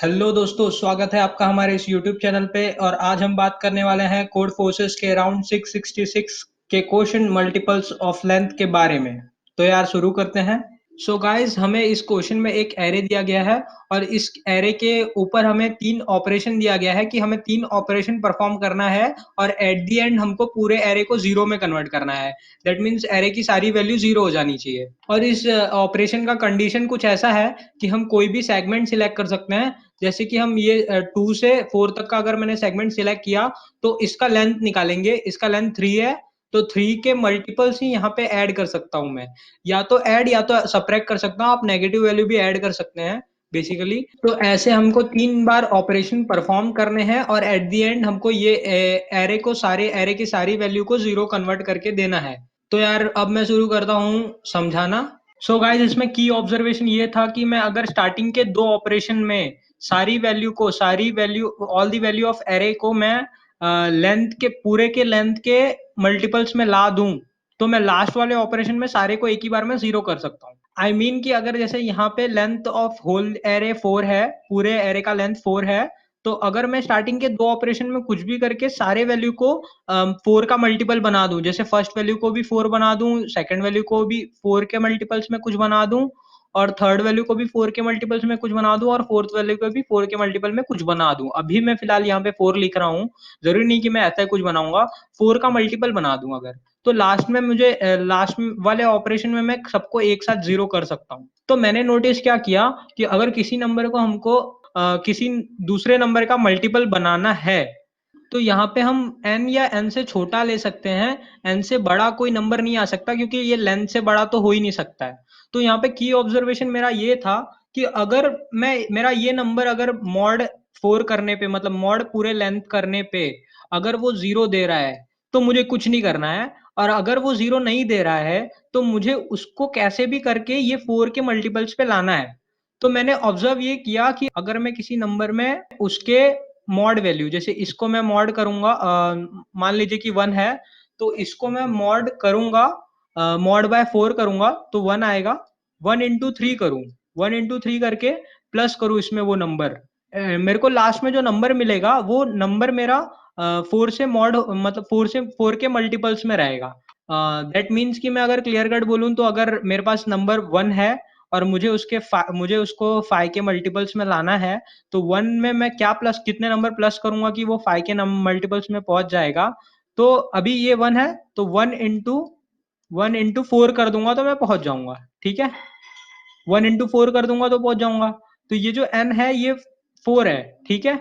Hello दोस्तों, स्वागत है आपका हमारे इस YouTube चैनल पे। और आज हम बात करने वाले हैं कोड फोर्सेस के राउंड 666 के क्वेश्चन मल्टीपल्स ऑफ लेंथ के बारे में। तो यार शुरू करते हैं। सो गाइस, हमें इस क्वेश्चन में एक एरे दिया गया है और इस एरे के ऊपर हमें तीन ऑपरेशन दिया गया है कि हमें तीन ऑपरेशन परफॉर्म करना है और एट द एंड हमको पूरे एरे को जीरो में कन्वर्ट करना है। दैट मीन्स एरे की सारी वैल्यू जीरो हो जानी चाहिए। और इस ऑपरेशन का कंडीशन कुछ ऐसा है कि हम कोई भी सेगमेंट सिलेक्ट कर सकते हैं। जैसे कि हम ये 2 से 4 तक का अगर मैंने सेगमेंट सिलेक्ट किया तो इसका लेंथ निकालेंगे। इसका लेंथ 3 है, तो 3 के मल्टीपल्स ही यहाँ पे ऐड कर सकता हूँ मैं। या तो ऐड या तो सब्ट्रैक्ट कर सकता हूँ। आप नेगेटिव वैल्यू भी ऐड कर सकते हैं बेसिकली। तो ऐसे हमको 3 बार ऑपरेशन परफॉर्म करने हैं और एट द एंड हमको ये एरे की सारी वैल्यू को जीरो कन्वर्ट करके देना है। तो यार अब मैं शुरू करता हूँ समझाना। सो गाइस, इसमें की ऑब्जर्वेशन ये था कि मैं अगर स्टार्टिंग के दो ऑपरेशन में सारी value all the value of array को मैं लेंथ के पूरे के लेंथ के मल्टीपल्स में ला दूं, तो मैं लास्ट वाले ऑपरेशन में सारे को एक ही बार में जीरो कर सकता हूँ। आई मीन कि अगर जैसे यहाँ पे लेंथ ऑफ होल एरे 4 है, पूरे एरे का लेंथ 4 है, तो अगर मैं स्टार्टिंग के दो ऑपरेशन में कुछ भी करके सारे वैल्यू को 4 का मल्टीपल बना दूं, जैसे फर्स्ट वैल्यू को भी 4 बना दूं, सेकंड वैल्यू को भी 4 के मल्टीपल्स में कुछ बना दूं, और थर्ड वैल्यू को भी 4 के मल्टीपल्स में कुछ बना दूं, और फोर्थ वैल्यू को भी 4 के मल्टीपल में कुछ बना दूं। अभी मैं फिलहाल यहाँ पे 4 लिख रहा हूँ, जरूरी नहीं कि मैं ऐसा कुछ बनाऊंगा। 4 का मल्टीपल बना दूं अगर, तो लास्ट में मुझे लास्ट वाले ऑपरेशन में मैं सबको एक साथ जीरो कर सकता हूँ। तो मैंने नोटिस क्या किया कि अगर किसी नंबर को हमको किसी दूसरे नंबर का मल्टीपल बनाना है, तो यहाँ पे हम n या n से छोटा ले सकते हैं। n से बड़ा कोई नंबर नहीं आ सकता क्योंकि ये लेंथ से बड़ा तो हो ही नहीं सकता है। तो यहाँ पे की ऑब्जर्वेशन मेरा ये था कि अगर मेरा ये नंबर अगर मॉड 4 करने पे, मतलब मॉड पूरे लेंथ करने पे अगर वो जीरो दे रहा है तो मुझे कुछ नहीं करना है। और अगर वो जीरो नहीं दे रहा है तो मुझे उसको कैसे भी करके ये 4 के मल्टीपल्स पे लाना है। तो मैंने ऑब्जर्व ये किया कि अगर मैं किसी नंबर में उसके मॉड वैल्यू, जैसे इसको मैं मॉड करूंगा, मान लीजिए कि 1 है, तो इसको मैं मॉड करूंगा, मॉड बाय 4 करूंगा तो 1 आएगा। 1 इंटू 3 करूं, 1 इंटू 3 करके प्लस करूं इसमें वो नंबर, मेरे को लास्ट में जो नंबर मिलेगा वो नंबर मेरा 4 से मॉड, मतलब 4 के मल्टीपल्स में रहेगा। दैट मीन्स कि मैं अगर क्लियर कट बोलूं तो अगर मेरे पास नंबर 1 है और मुझे उसको 5 के मल्टीपल्स में लाना है, तो 1 में मैं क्या प्लस कितने नंबर प्लस करूंगा कि वो 5 के मल्टीपल्स में पहुंच जाएगा। तो अभी ये 1 है, तो 1 इंटू 4 कर दूंगा तो मैं पहुंच जाऊंगा। ठीक है, 1 इंटू 4 कर दूंगा तो पहुंच जाऊंगा। तो ये जो n है ये 4 है। ठीक है,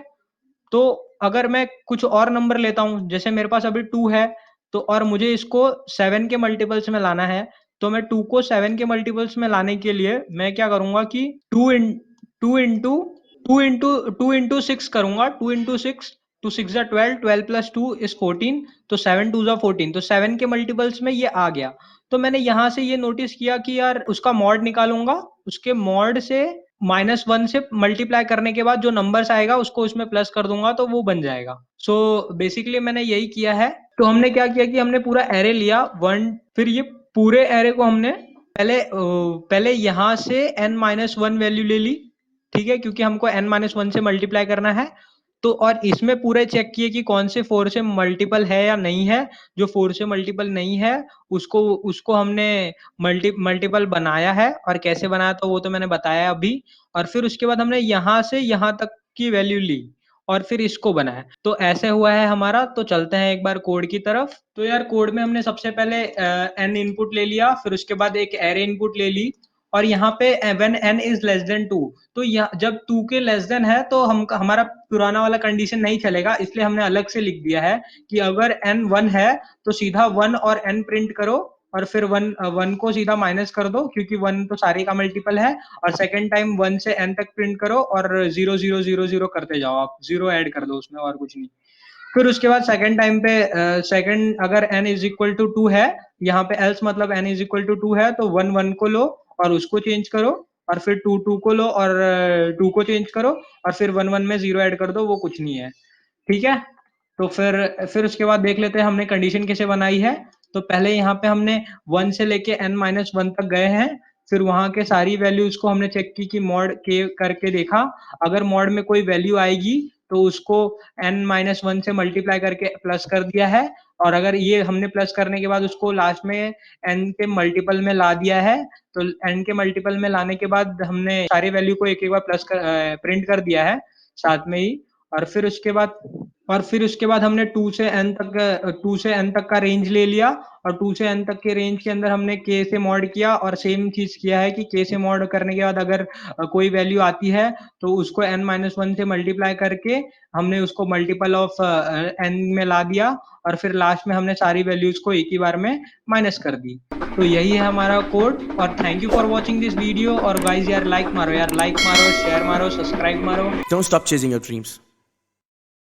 तो अगर मैं कुछ और नंबर लेता हूं, जैसे मेरे पास अभी 2 है, तो और मुझे इसको 7 के मल्टीपल्स में लाना है, तो मैं 2 को 7 के मल्टीपल्स में लाने के लिए मैं क्या करूंगा कि 2 इंटू 2 इंटू 6 करूंगा। 2 इंटू 6, 2 6 12, 12 प्लस 2 इज 14, तो 7 2 जा 14, तो 7 के मल्टीपल्स में ये आ गया। तो मैंने यहां से ये नोटिस किया कि यार उसका मॉड निकालूंगा, उसके मॉड से -1 से मल्टीप्लाई करने के बाद जो नंबर्स आएगा उसको उसमें प्लस कर दूंगा तो वो बन जाएगा। सो बेसिकली मैंने यही किया है। तो हमने क्या किया कि हमने पूरा एरे लिया 1, फिर ये पूरे एरे को हमने पहले यहाँ से n-1 वैल्यू ले ली। ठीक है, क्योंकि हमको n-1 से मल्टीप्लाई करना है। तो और इसमें पूरे चेक किए कि कौन से 4 से मल्टीपल है या नहीं है। जो 4 से मल्टीपल नहीं है उसको उसको हमने मल्टीपल बनाया है, और कैसे बनाया तो वो तो मैंने बताया अभी। और फिर उसके बाद हमने यहाँ से यहाँ तक की वैल्यू ली और फिर इसको बनाया। तो ऐसे हुआ है हमारा। तो चलते हैं एक बार कोड की तरफ। तो यार कोड में हमने सबसे पहले n इनपुट ले लिया, फिर उसके बाद एक एरे इनपुट ले ली, और यहाँ पे when n is less than 2, तो जब 2 के लेस देन है तो हमारा पुराना वाला कंडीशन नहीं चलेगा, इसलिए हमने अलग से लिख दिया है कि अगर n 1 है तो सीधा 1 और n प्रिंट करो, और फिर 1 को सीधा माइनस कर दो क्योंकि 1 तो सारे का मल्टीपल है, और सेकंड टाइम 1 से n तक प्रिंट करो और 0 0 0 0 करते जाओ, आप 0 ऐड कर दो उसमें, और कुछ नहीं। फिर उसके बाद सेकंड टाइम पे सेकंड अगर n इज इक्वल टू 2 है, यहाँ पे एल्स मतलब n इज इक्वल टू 2 है, तो 1 1 को लो और उसको चेंज करो, और फिर 2 2 को लो और 2 को चेंज करो, और फिर 1 1 में 0 ऐड कर दो, वो कुछ नहीं है। ठीक है, तो फिर उसके बाद देख लेते हैं हमने कंडीशन कैसे बनाई है। तो पहले यहाँ पे हमने 1 से लेके n-1 तक गए हैं, फिर वहाँ के सारी वैल्यूज़ को हमने चेक की कि मॉड के करके देखा, अगर मॉड में कोई वैल्यू आएगी तो उसको n-1 से मल्टीप्लाई करके प्लस कर दिया है, और अगर ये हमने प्लस करने के बाद उसको लास्ट में n के मल्टीपल में ला दिया है, तो n के मल्टीपल में लाने के बाद हमने सारी वैल्यू को एक-एक बार प्रिंट कर दिया है साथ में ही। और फिर उसके बाद हमने 2 से n तक का रेंज ले लिया, और 2 से n तक के रेंज के अंदर हमने k से मॉड किया, और सेम चीज़ किया है कि k से मॉड करने के बाद अगर कोई वैल्यू आती है तो उसको n-1 से मल्टीप्लाई करके हमने उसको मल्टीपल ऑफ n में ला दिया, और फिर लास्ट में हमने सारी वैल्यूज़ को एक ही बार में माइनस कर दी। तो यही है हमारा कोड, और thank you for watching this video. और गाइस यार लाइक मारो, शेयर मारो, सब्सक्राइब मारो। Don't stop chasing your dreams.